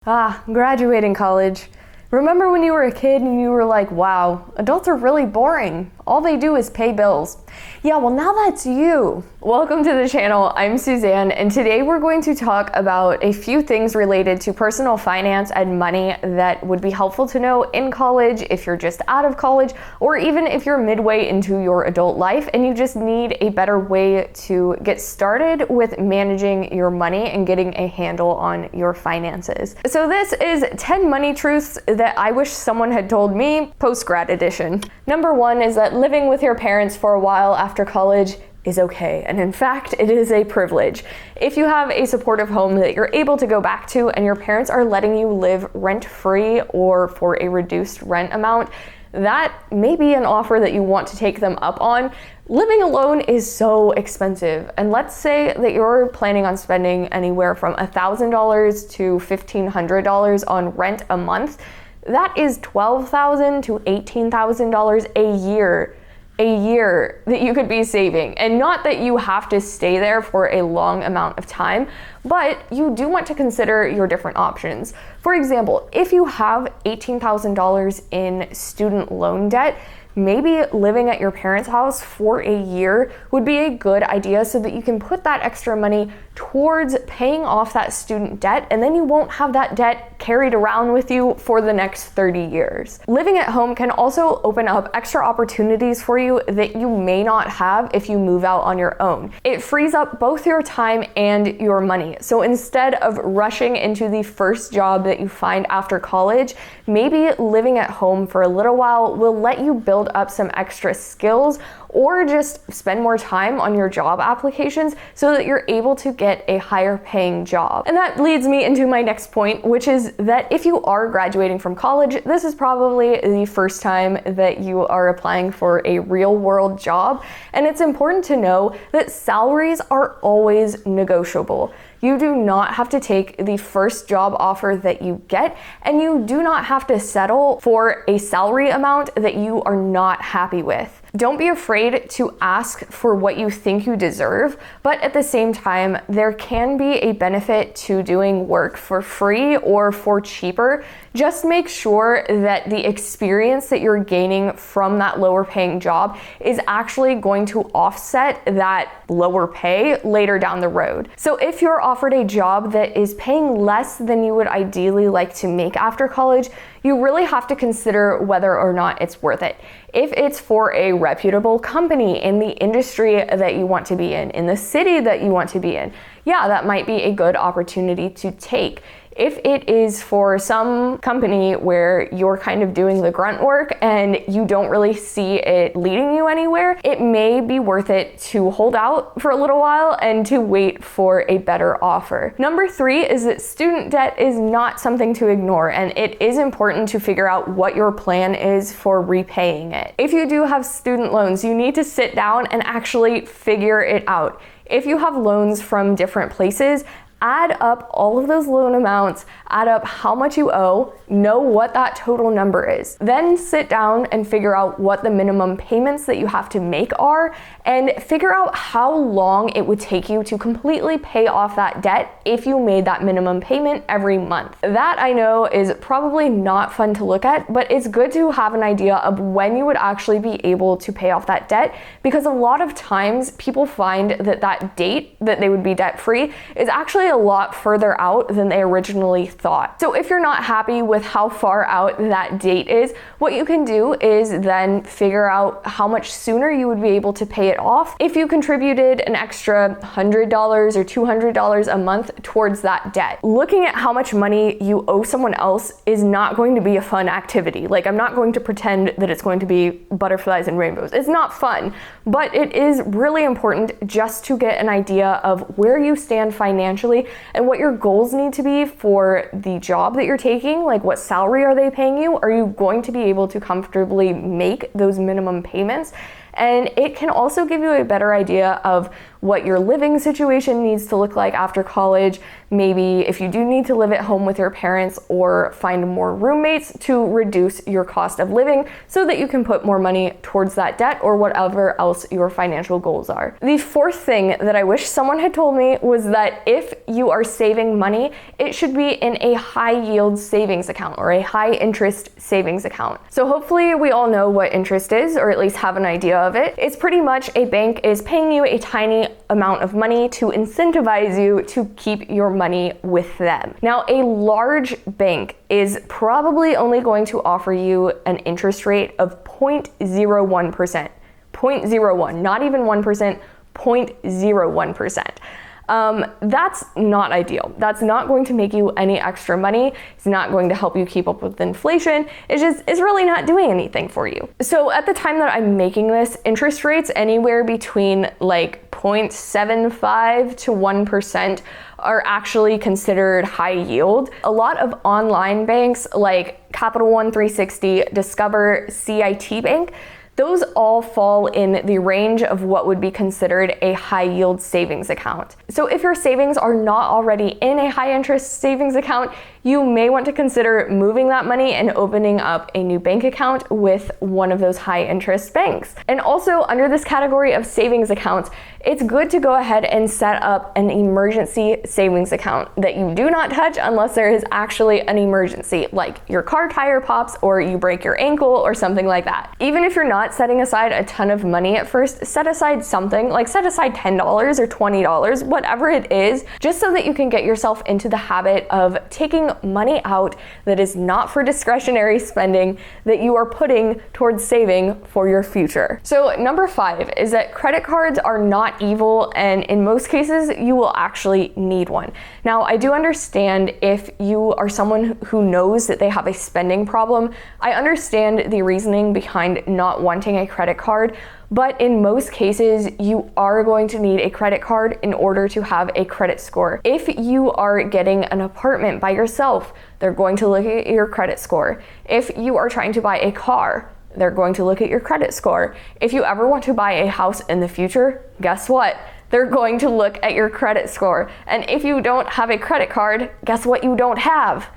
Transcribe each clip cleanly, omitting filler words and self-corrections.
Graduating college. Remember when you were a kid and you were like, wow, adults are really boring. All they do is pay bills. Yeah, well now that's you. Welcome to the channel, I'm Suzanne, and today we're going to talk about a few things related to personal finance and money that would be helpful to know in college, if you're just out of college, or even if you're midway into your adult life and you just need a better way to get started with managing your money and getting a handle on your finances. So this is 10 money truths that I wish someone had told me, post-grad edition. Number one is that living with your parents for a while after college is okay, and in fact, it is a privilege. If you have a supportive home that you're able to go back to and your parents are letting you live rent-free or for a reduced rent amount, that may be an offer that you want to take them up on. Living alone is so expensive, and let's say that you're planning on spending anywhere from $1,000 to $1,500 on rent a month. That is $12,000 to $18,000 a year that you could be saving. And not that you have to stay there for a long amount of time, but you do want to consider your different options. For example, if you have $18,000 in student loan debt, maybe living at your parents' house for a year would be a good idea so that you can put that extra money towards paying off that student debt, and then you won't have that debt carried around with you for the next 30 years. Living at home can also open up extra opportunities for you that you may not have if you move out on your own. It frees up both your time and your money. So instead of rushing into the first job that you find after college, maybe living at home for a little while will let you build up some extra skills or just spend more time on your job applications so that you're able to get a higher paying job. And that leads me into my next point, which is that if you are graduating from college, this is probably the first time that you are applying for a real world job. And it's important to know that salaries are always negotiable. You do not have to take the first job offer that you get, and you do not have to settle for a salary amount that you are not happy with. Don't be afraid to ask for what you think you deserve, but at the same time, there can be a benefit to doing work for free or for cheaper. Just make sure that the experience that you're gaining from that lower paying job is actually going to offset that lower pay later down the road. So if you're offered a job that is paying less than you would ideally like to make after college, you really have to consider whether or not it's worth it. If it's for a reputable company in the industry that you want to be in the city that you want to be in, yeah, that might be a good opportunity to take. If it is for some company where you're kind of doing the grunt work and you don't really see it leading you anywhere, it may be worth it to hold out for a little while and to wait for a better offer. Number three is that student debt is not something to ignore, and it is important to figure out what your plan is for repaying it. If you do have student loans, you need to sit down and actually figure it out. If you have loans from different places, add up all of those loan amounts, add up how much you owe, know what that total number is. Then sit down and figure out what the minimum payments that you have to make are, and figure out how long it would take you to completely pay off that debt if you made that minimum payment every month. That, I know, is probably not fun to look at, but it's good to have an idea of when you would actually be able to pay off that debt, because a lot of times people find that that date that they would be debt-free is actually a lot further out than they originally thought. So if you're not happy with how far out that date is, what you can do is then figure out how much sooner you would be able to pay it off if you contributed an extra $100 or $200 a month towards that debt. Looking at how much money you owe someone else is not going to be a fun activity. Like, I'm not going to pretend that it's going to be butterflies and rainbows. It's not fun, but it is really important just to get an idea of where you stand financially and what your goals need to be for the job that you're taking. Like, what salary are they paying you? Are you going to be able to comfortably make those minimum payments? And it can also give you a better idea of what your living situation needs to look like after college, maybe if you do need to live at home with your parents or find more roommates to reduce your cost of living so that you can put more money towards that debt or whatever else your financial goals are. The fourth thing that I wish someone had told me was that if you are saving money, it should be in a high yield savings account or a high interest savings account. So hopefully we all know what interest is, or at least have an idea of it. It's pretty much a bank is paying you a tiny amount of money to incentivize you to keep your money with them. Now, a large bank is probably only going to offer you an interest rate of 0.01%. 0.01, not even 1%, 0.01%. That's not ideal. That's not going to make you any extra money. It's not going to help you keep up with inflation. It's really not doing anything for you. So at the time that I'm making this, interest rates anywhere between like 0.75 to 1% are actually considered high yield. A lot of online banks like Capital One 360, Discover, CIT Bank, those all fall in the range of what would be considered a high yield savings account. So if your savings are not already in a high interest savings account, you may want to consider moving that money and opening up a new bank account with one of those high interest banks. And also under this category of savings accounts, it's good to go ahead and set up an emergency savings account that you do not touch unless there is actually an emergency, like your car tire pops or you break your ankle or something like that. Even if you're not setting aside a ton of money at first, set aside something, like set aside $10 or $20, whatever it is, just so that you can get yourself into the habit of taking money out that is not for discretionary spending that you are putting towards saving for your future. So number 5 is that credit cards are not evil, and in most cases you will actually need one. Now, I do understand if you are someone who knows that they have a spending problem. I understand the reasoning behind not wanting a credit card, but in most cases, you are going to need a credit card in order to have a credit score. If you are getting an apartment by yourself, they're going to look at your credit score. If you are trying to buy a car, they're going to look at your credit score. If you ever want to buy a house in the future, guess what? They're going to look at your credit score. And if you don't have a credit card, guess what you don't have?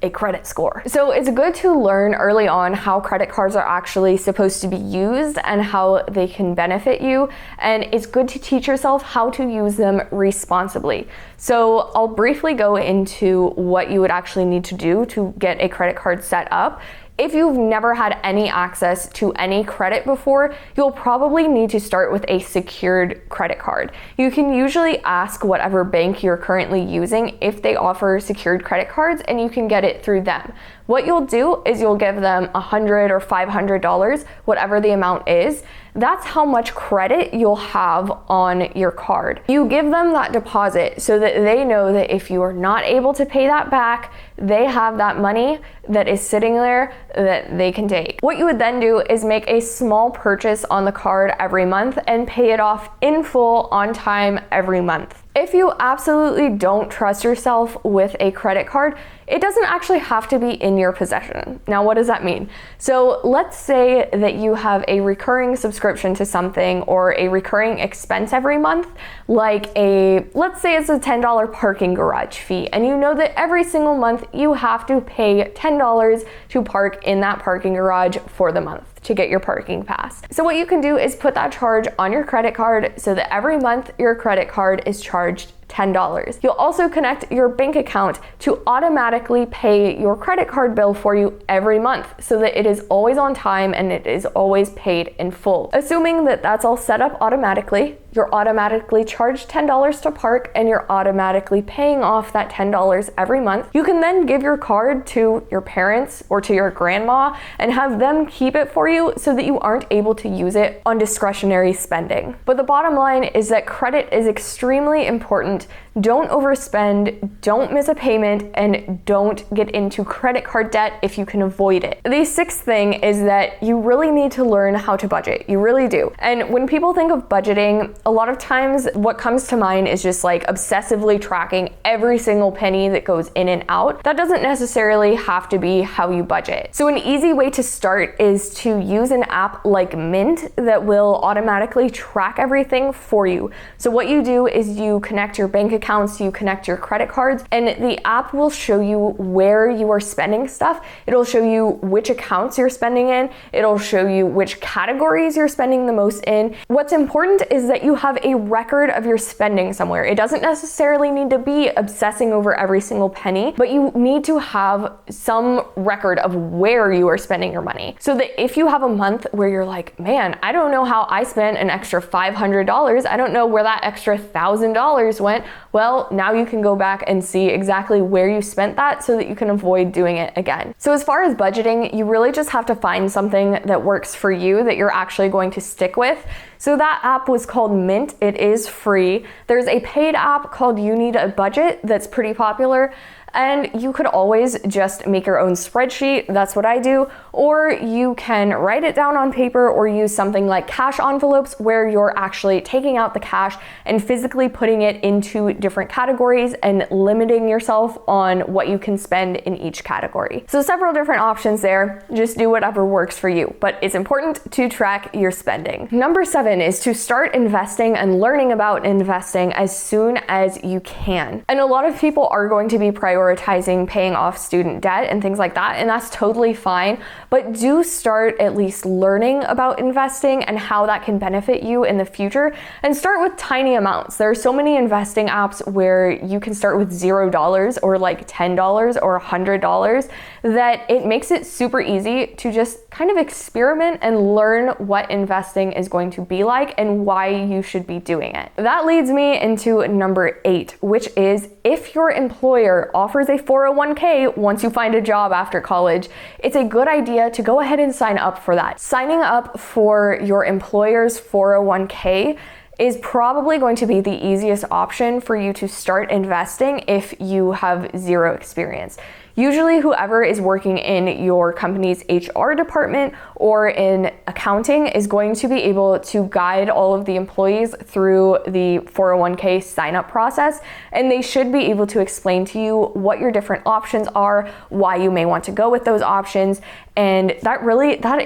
A credit score. So it's good to learn early on how credit cards are actually supposed to be used and how they can benefit you. And it's good to teach yourself how to use them responsibly. So I'll briefly go into what you would actually need to do to get a credit card set up. If you've never had any access to any credit before, you'll probably need to start with a secured credit card. You can usually ask whatever bank you're currently using if they offer secured credit cards, and you can get it through them. What you'll do is you'll give them $100 or $500, whatever the amount is. That's how much credit you'll have on your card. You give them that deposit so that they know that if you are not able to pay that back, they have that money that is sitting there that they can take. What you would then do is make a small purchase on the card every month and pay it off in full on time every month. If you absolutely don't trust yourself with a credit card, it doesn't actually have to be in your possession. Now, what does that mean? So let's say that you have a recurring subscription to something or a recurring expense every month, like let's say it's a $10 parking garage fee, and you know that every single month you have to pay $10 to park in that parking garage for the month to get your parking pass. So what you can do is put that charge on your credit card so that every month your credit card is charged $10. You'll also connect your bank account to automatically pay your credit card bill for you every month so that it is always on time and it is always paid in full. Assuming that that's all set up automatically, you're automatically charged $10 to park and you're automatically paying off that $10 every month. You can then give your card to your parents or to your grandma and have them keep it for you so that you aren't able to use it on discretionary spending. But the bottom line is that credit is extremely important don't overspend, don't miss a payment, and don't get into credit card debt if you can avoid it. The sixth thing is that you really need to learn how to budget. You really do. And when people think of budgeting, a lot of times what comes to mind is just like obsessively tracking every single penny that goes in and out. That doesn't necessarily have to be how you budget. So an easy way to start is to use an app like Mint that will automatically track everything for you. So what you do is you connect your bank accounts, you connect your credit cards, and the app will show you where you are spending stuff. It'll show you which accounts you're spending in. It'll show you which categories you're spending the most in. What's important is that you have a record of your spending somewhere. It doesn't necessarily need to be obsessing over every single penny, but you need to have some record of where you are spending your money. So that if you have a month where you're like, man, I don't know how I spent an extra $500, I don't know where that extra $1,000 went, well, now you can go back and see exactly where you spent that so that you can avoid doing it again. So as far as budgeting, you really just have to find something that works for you that you're actually going to stick with. So that app was called Mint. It is free. There's a paid app called You Need a Budget that's pretty popular. And you could always just make your own spreadsheet. That's what I do. Or you can write it down on paper or use something like cash envelopes where you're actually taking out the cash and physically putting it into different categories and limiting yourself on what you can spend in each category. So several different options there. Just do whatever works for you. But it's important to track your spending. Number 7 is to start investing and learning about investing as soon as you can. And a lot of people are going to be prioritizing paying off student debt and things like that, and that's totally fine. But do start at least learning about investing and how that can benefit you in the future, and start with tiny amounts. There are so many investing apps where you can start with $0 or like $10 or $100 that it makes it super easy to just kind of experiment and learn what investing is going to be like and why you should be doing it. That leads me into number 8, which is if your employer offers a 401k once you find a job after college, it's a good idea to go ahead and sign up for that. Signing up for your employer's 401k is probably going to be the easiest option for you to start investing if you have zero experience. Usually whoever is working in your company's HR department or in accounting is going to be able to guide all of the employees through the 401k sign-up process, and they should be able to explain to you what your different options are, why you may want to go with those options, and that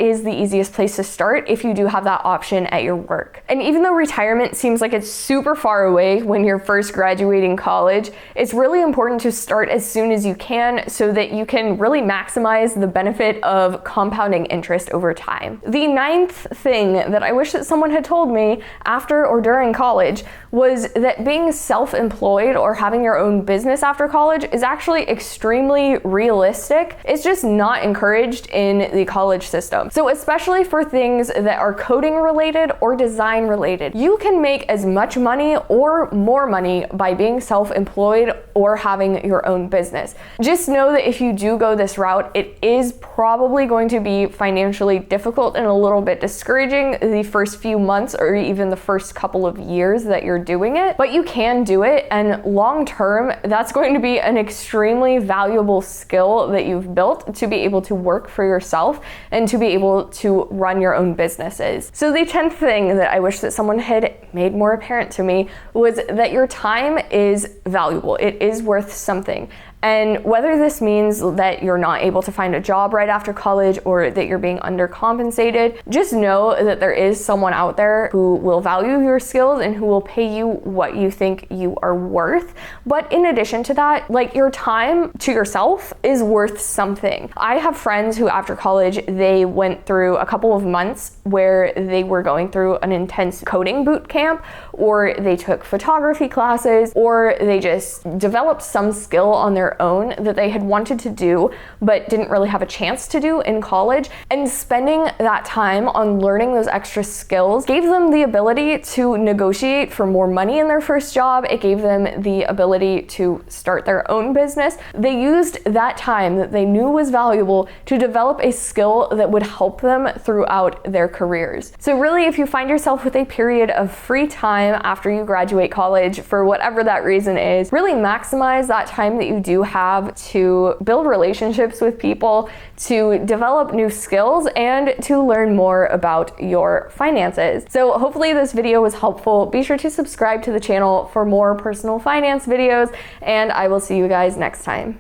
is the easiest place to start if you do have that option at your work. And even though retirement seems like it's super far away when you're first graduating college, it's really important to start as soon as you can so that you can really maximize the benefit of compounding interest over time. The 9th thing that I wish that someone had told me after or during college was that being self-employed or having your own business after college is actually extremely realistic. It's just not encouraged in the college system. So especially for things that are coding related or design related, you can make as much money or more money by being self-employed or having your own business. Just know that if you do go this route, it is probably going to be financially difficult and a little bit discouraging the first few months or even the first couple of years that you're doing it, but you can do it, and long term, that's going to be an extremely valuable skill that you've built to be able to work for yourself and to be able to run your own businesses. So the 10th thing that I wish that someone had made more apparent to me was that your time is valuable. It is worth something. And whether this means that you're not able to find a job right after college or that you're being undercompensated, just know that there is someone out there who will value your skills and who will pay you what you think you are worth. But in addition to that, like, your time to yourself is worth something. I have friends who after college, they went through a couple of months where they were going through an intense coding boot camp, or they took photography classes, or they just developed some skill on their their own that they had wanted to do but didn't really have a chance to do in college. And spending that time on learning those extra skills gave them the ability to negotiate for more money in their first job. It gave them the ability to start their own business. They used that time that they knew was valuable to develop a skill that would help them throughout their careers. So really, if you find yourself with a period of free time after you graduate college, for whatever that reason is, really maximize that time that you do have to build relationships with people, to develop new skills, and to learn more about your finances. So hopefully this video was helpful. Be sure to subscribe to the channel for more personal finance videos, and I will see you guys next time.